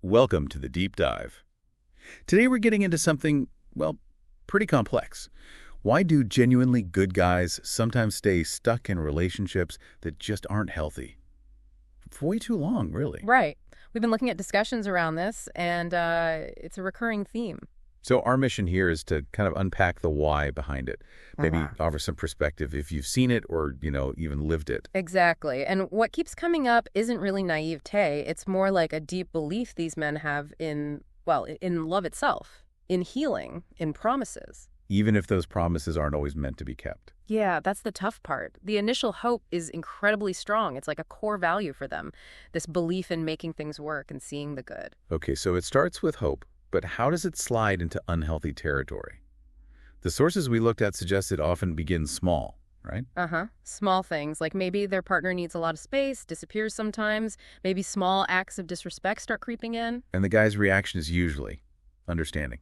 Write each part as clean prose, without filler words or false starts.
Welcome to the Deep Dive. Today we're getting into something, well, pretty complex. Why do genuinely good guys sometimes stay stuck in relationships that just aren't healthy? For way too long, really. Right. We've been looking at discussions around this, and it's a recurring theme. So our mission here is to kind of unpack the why behind it. Maybe Uh-huh. offer some perspective if you've seen it or, even lived it. Exactly. And what keeps coming up isn't really naivete. It's more like a deep belief these men have in love itself, in healing, in promises. Even if those promises aren't always meant to be kept. Yeah, that's the tough part. The initial hope is incredibly strong. It's like a core value for them, this belief in making things work and seeing the good. Okay, so it starts with hope, but how does it slide into unhealthy territory? The sources we looked at suggest it often begins small, right? Uh-huh. Small things, like maybe their partner needs a lot of space, disappears sometimes, maybe small acts of disrespect start creeping in. And the guy's reaction is usually understanding,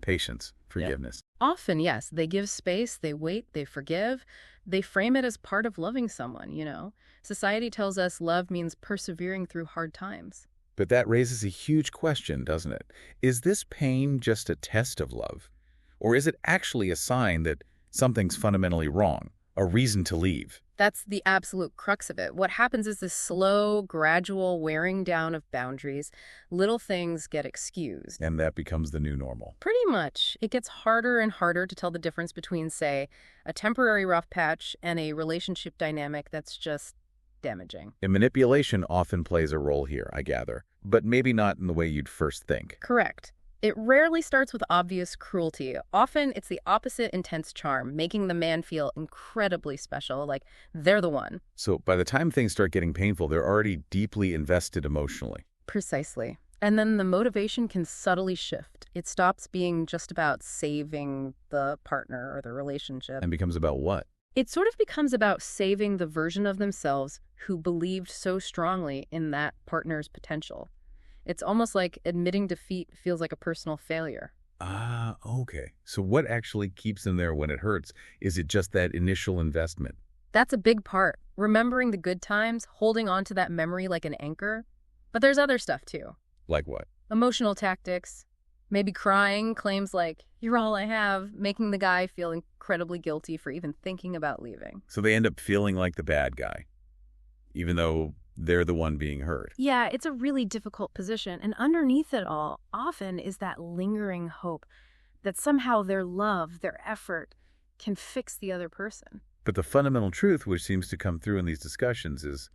patience, Yeah. forgiveness. Often, yes, they give space, they wait, they forgive. They frame it as part of loving someone. Society tells us love means persevering through hard times. But that raises a huge question, doesn't it? Is this pain just a test of love? Or is it actually a sign that something's fundamentally wrong, a reason to leave? That's the absolute crux of it. What happens is this slow, gradual wearing down of boundaries. Little things get excused. And that becomes the new normal. Pretty much. It gets harder and harder to tell the difference between, say, a temporary rough patch and a relationship dynamic that's just damaging. And manipulation often plays a role here, I gather, but maybe not in the way you'd first think. Correct. It rarely starts with obvious cruelty. Often it's the opposite intense charm, making the man feel incredibly special, like they're the one. So by the time things start getting painful, they're already deeply invested emotionally. Precisely. And then the motivation can subtly shift. It stops being just about saving the partner or the relationship. And becomes about what? It sort of becomes about saving the version of themselves who believed so strongly in that partner's potential. It's almost like admitting defeat feels like a personal failure. Ah, okay. So what actually keeps them there when it hurts? Is it just that initial investment? That's a big part. Remembering the good times, holding on to that memory like an anchor. But there's other stuff too. Like what? Emotional tactics. Maybe crying, claims like, "You're all I have," making the guy feel incredibly guilty for even thinking about leaving. So they end up feeling like the bad guy, even though they're the one being hurt. Yeah, it's a really difficult position. And underneath it all, often is that lingering hope that somehow their love, their effort, can fix the other person. But the fundamental truth which seems to come through in these discussions is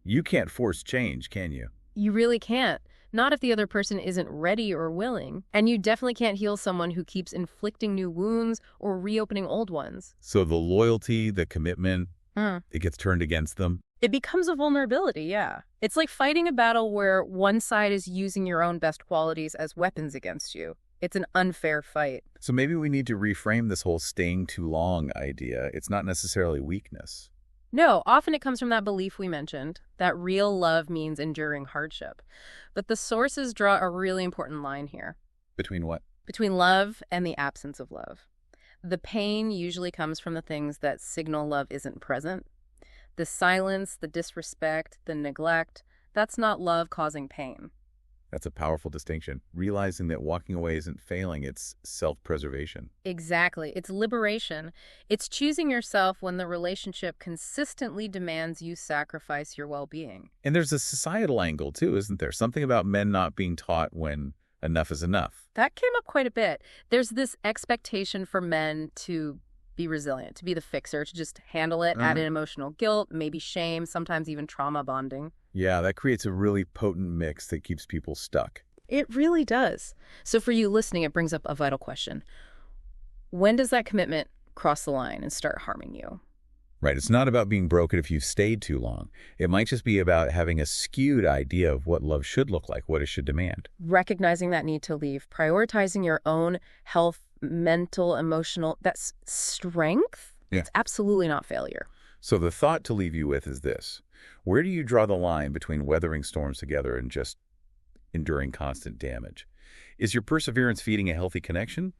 you can't force change, can you? You really can't. Not if the other person isn't ready or willing. And you definitely can't heal someone who keeps inflicting new wounds or reopening old ones. So the loyalty, the commitment, Mm. it gets turned against them. It becomes a vulnerability, yeah. It's like fighting a battle where one side is using your own best qualities as weapons against you. It's an unfair fight. So maybe we need to reframe this whole staying too long idea. It's not necessarily weakness. No, often it comes from that belief we mentioned, that real love means enduring hardship. But the sources draw a really important line here, Between what? between love and the absence of love. The pain usually comes from the things that signal love isn't present. The silence, the disrespect, the neglect, that's not love causing pain. That's a powerful distinction. Realizing that walking away isn't failing, it's self-preservation. Exactly. It's liberation. It's choosing yourself when the relationship consistently demands you sacrifice your well-being. And there's a societal angle too, isn't there? Something about men not being taught when enough is enough. That came up quite a bit. There's this expectation for men to be resilient, to be the fixer, to just handle it, add in emotional guilt, maybe shame, sometimes even trauma bonding. Yeah, that creates a really potent mix that keeps people stuck. It really does. So for you listening, it brings up a vital question. When does that commitment cross the line and start harming you? Right, it's not about being broken if you've stayed too long. It might just be about having a skewed idea of what love should look like, what it should demand. Recognizing that need to leave, prioritizing your own health, mental, emotional, that's strength. Yeah. It's absolutely not failure. So the thought to leave you with is this. Where do you draw the line between weathering storms together and just enduring constant damage? Is your perseverance feeding a healthy connection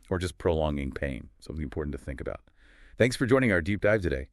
or just prolonging pain? Something important to think about. Thanks for joining our deep dive today.